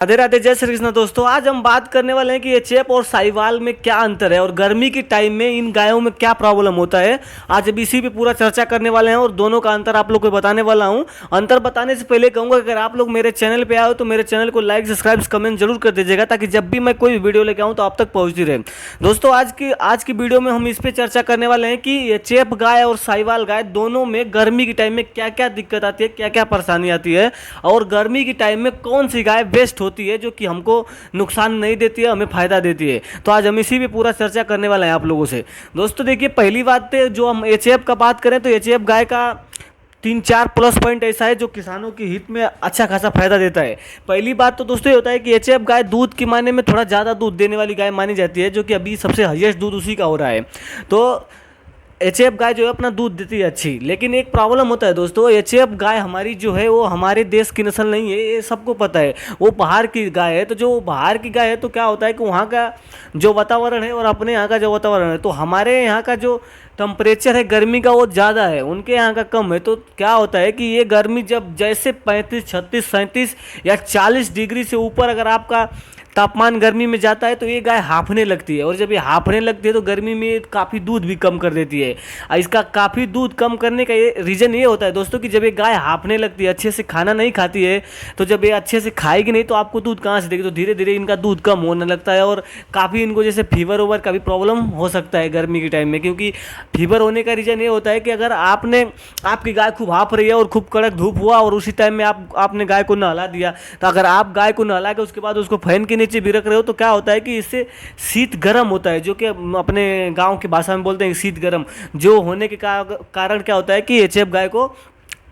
राधे राधे, जय श्री कृष्ण। दोस्तों आज हम बात करने वाले हैं कि एचएफ और साहिवाल में क्या अंतर है और गर्मी के टाइम में इन गायों में क्या प्रॉब्लम होता है। आज अब इसी पे पूरा चर्चा करने वाले हैं और दोनों का अंतर आप लोग को बताने वाला हूं। अंतर बताने से पहले कहूंगा अगर आप लोग मेरे चैनल पे आए हो तो मेरे चैनल को लाइक सब्सक्राइब कमेंट जरूर कर दीजिएगा ताकि जब भी मैं कोई वीडियो लेके आऊँ तो आप तक पहुँचती रहे। दोस्तों आज की वीडियो में हम इस पर चर्चा करने वाले हैं कि एचएफ गाय और साहिवाल गाय दोनों में गर्मी के टाइम में क्या क्या दिक्कत आती है, क्या क्या परेशानी आती है और गर्मी के टाइम में कौन सी गाय बेस्ट होती है जो कि हमको नुकसान नहीं देती है, हमें फायदा देती है। तो आज हम इसी पे पूरा चर्चा करने वाले हैं आप लोगों से। दोस्तों देखिए, पहली बात है जो हम एचएफ का बात करें तो एचएफ गाय का 3-4 प्लस पॉइंट ऐसा है जो किसानों के हित में अच्छा खासा फायदा देता है। पहली बात तो दोस्तों ये होता है कि एचएफ गाय दूध के माने में थोड़ा ज़्यादा दूध देने वाली गाय मानी जाती है, जो कि अभी सबसे हाईएस्ट दूध उसी का हो रहा है। तो एचएफ गाय जो है अपना दूध देती है अच्छी, लेकिन एक प्रॉब्लम होता है दोस्तों, एचएफ गाय हमारी जो है वो हमारे देश की नस्ल नहीं है, ये सबको पता है। वो बाहर की गाय है, तो जो बाहर की गाय है तो क्या होता है कि वहाँ का जो वातावरण है और अपने यहाँ का जो वातावरण है, तो हमारे यहाँ का जो टेम्परेचर है गर्मी का वो ज़्यादा है, उनके यहाँ का कम है। तो क्या होता है कि ये गर्मी जब जैसे 35, 36, 37 या 40 डिग्री से ऊपर अगर आपका तापमान गर्मी में जाता है तो ये गाय हाँफने लगती है, और जब ये हाँफने लगती है तो गर्मी में काफ़ी दूध भी कम कर देती है। इसका काफ़ी दूध कम करने का ये रीज़न ये होता है दोस्तों कि जब ये गाय हाँफने लगती है, अच्छे से खाना नहीं खाती है, तो जब ये अच्छे से खाएगी नहीं तो आपको दूध कहाँ से देगी, तो धीरे धीरे इनका दूध कम होने लगता है और काफ़ी इनको जैसे फीवर ओवर का भी प्रॉब्लम हो सकता है गर्मी के टाइम में। क्योंकि फीवर होने का रीज़न ये होता है कि अगर आपकी गाय खूब हाँफ रही है और खूब कड़क धूप हुआ और उसी टाइम में आपने गाय को नहला दिया, तो अगर आप गाय को नहला के उसके बाद उसको फैन के नीचे भी रख रहे हो तो क्या होता है कि इससे शीत गर्म होता है, जो कि अपने गांव की भाषा में बोलते हैं शीत गर्म, जो होने के कारण क्या होता है कि एचएफ गाय को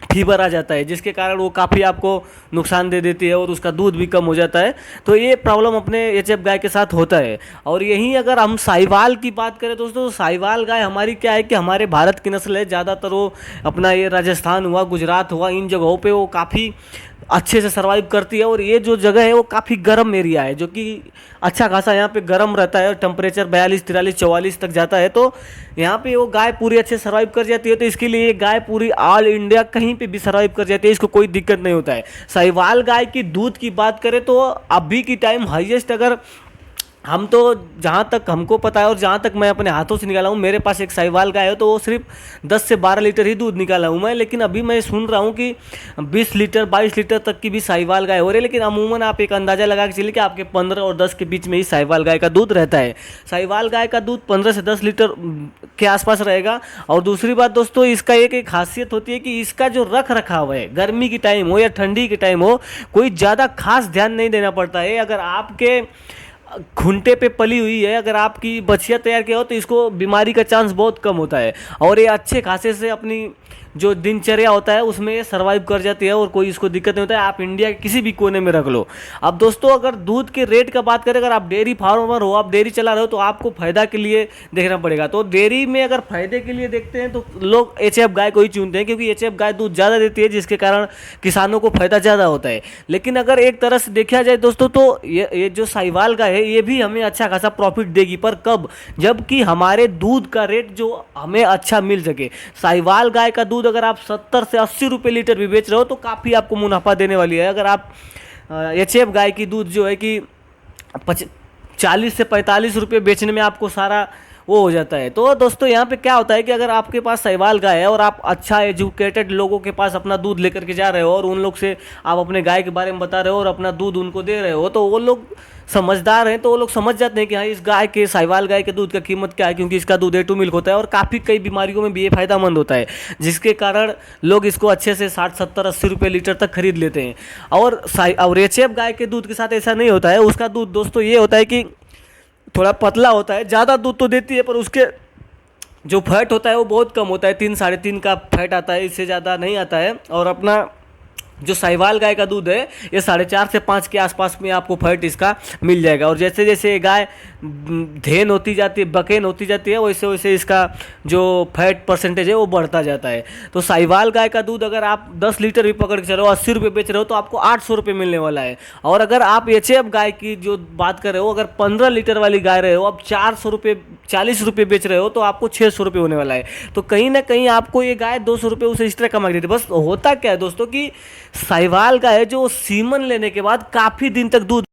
फीवर आ जाता है, जिसके कारण वो काफ़ी आपको नुकसान दे देती है और उसका दूध भी कम हो जाता है। तो ये प्रॉब्लम अपने एचएफ गाय के साथ होता है। और यहीं अगर हम साहिवाल की बात करें दोस्तों, तो साहिवाल गाय हमारी क्या है कि हमारे भारत की नस्ल है, ज़्यादातर वो अपना ये राजस्थान हुआ, गुजरात हुआ, इन जगहों पे वो काफ़ी अच्छे से सर्वाइव करती है। और ये जो जगह है वो काफ़ी गर्म एरिया है, जो कि अच्छा खासा यहाँ पे गर्म रहता है और टेम्परेचर 42, 43, 44 तक जाता है। तो यहाँ पे वो गाय पूरी अच्छे से सर्वाइव कर जाती है। तो इसके लिए ये गाय पूरी ऑल इंडिया कहीं पे भी सर्वाइव कर जाती है, इसको कोई दिक्कत नहीं होता है। साहिवाल गाय की दूध की बात करें तो अभी की टाइम हाईएस्ट, अगर हम तो जहाँ तक हमको पता है और जहाँ तक मैं अपने हाथों से निकाला हूँ, मेरे पास एक साहिवाल गाय है तो वो सिर्फ 10 से 12 लीटर ही दूध निकाला हूँ मैं। लेकिन अभी मैं सुन रहा हूँ कि 20 लीटर 22 लीटर तक की भी साहिवाल गाय हो रही है। लेकिन अमूमन आप एक अंदाज़ा लगा के चलिए कि आपके 15 और 10 के बीच में ही साहिवाल गाय का दूध रहता है। साहिवाल गाय का दूध 15 से 10 लीटर के आसपास रहेगा। और दूसरी बात दोस्तों, इसका एक खासियत होती है कि इसका जो रख रखाव है, गर्मी की टाइम हो या ठंडी के टाइम हो, कोई ज़्यादा खास ध्यान नहीं देना पड़ता है। अगर आपके खूंटे पे पली हुई है, अगर आपकी बछिया तैयार किया हो तो इसको बीमारी का चांस बहुत कम होता है और ये अच्छे खासे से अपनी जो दिनचर्या होता है उसमें ये सर्वाइव कर जाती है और कोई इसको दिक्कत नहीं होता है। आप इंडिया के किसी भी कोने में रख लो। अब दोस्तों अगर दूध के रेट का बात करें, अगर आप डेयरी फार्मर हो, आप डेयरी चला रहे हो, तो आपको फ़ायदा के लिए देखना पड़ेगा। तो डेयरी में अगर फ़ायदे के लिए देखते हैं तो लोग एचएफ गाय को ही चुनते हैं, क्योंकि एचएफ गाय दूध ज़्यादा देती है, जिसके कारण किसानों को फ़ायदा ज़्यादा होता है। लेकिन अगर एक तरह से देखा जाए दोस्तों, तो ये जो साहिवाल गाय है ये भी हमें अच्छा खासा प्रॉफिट देगी, पर कब, जबकि हमारे दूध का रेट जो हमें अच्छा मिल सके। साहिवाल गाय का दूध अगर आप 70 से 80 रुपये लीटर भी बेच रहे हो तो काफ़ी आपको मुनाफा देने वाली है। अगर आप एचएफ गाय की दूध जो है कि 40 से 45 रुपये बेचने में आपको सारा वो हो जाता है। तो दोस्तों यहाँ पे क्या होता है कि अगर आपके पास साहिवाल गाय है और आप अच्छा एजुकेटेड लोगों के पास अपना दूध लेकर के जा रहे हो और उन लोग से आप अपने गाय के बारे में बता रहे हो और अपना दूध उनको दे रहे हो, तो वो लोग समझदार हैं, तो वो लोग समझ जाते हैं कि हाँ इस गाय के, साहिवाल गाय के दूध का कीमत क्या है, क्योंकि इसका दूध A2 मिल्क होता है और काफ़ी कई बीमारियों में भी ये फ़ायदामंद होता है, जिसके कारण लोग इसको अच्छे से 60, 70, 80 रुपये लीटर तक खरीद लेते हैं। और एचएफ गाय के दूध के साथ ऐसा नहीं होता है। उसका दूध दोस्तों ये होता है कि थोड़ा पतला होता है, ज़्यादा दूध तो देती है पर उसके जो फैट होता है वो बहुत कम होता है, 3, 3.5 का फैट आता है, इससे ज़्यादा नहीं आता है। और अपना जो साहिवाल गाय का दूध है ये 4.5 से 5 के आसपास में आपको फैट इसका मिल जाएगा। और जैसे जैसे गाय धेन होती जाती है, बकेन होती जाती है, वैसे वैसे इसका जो फैट परसेंटेज है वो बढ़ता जाता है। तो साहिवाल गाय का दूध अगर आप 10 लीटर भी पकड़ के चलो, 80 रुपये बेच रहे हो, तो आपको 800 रुपये मिलने वाला है। और अगर आप एचएफ गाय की जो बात कर रहे हो, अगर 15 लीटर वाली गाय रहे हो, अब 400 रुपये 40 रुपये बेच रहे हो, तो आपको 600 रुपये होने वाला है। तो कहीं ना कहीं आपको ये गाय 200 रुपये उसे एक्स्ट्रा कमा देती है। बस होता क्या है दोस्तों कि साहिवाल का है जो सीमन लेने के बाद काफ़ी दिन तक दूध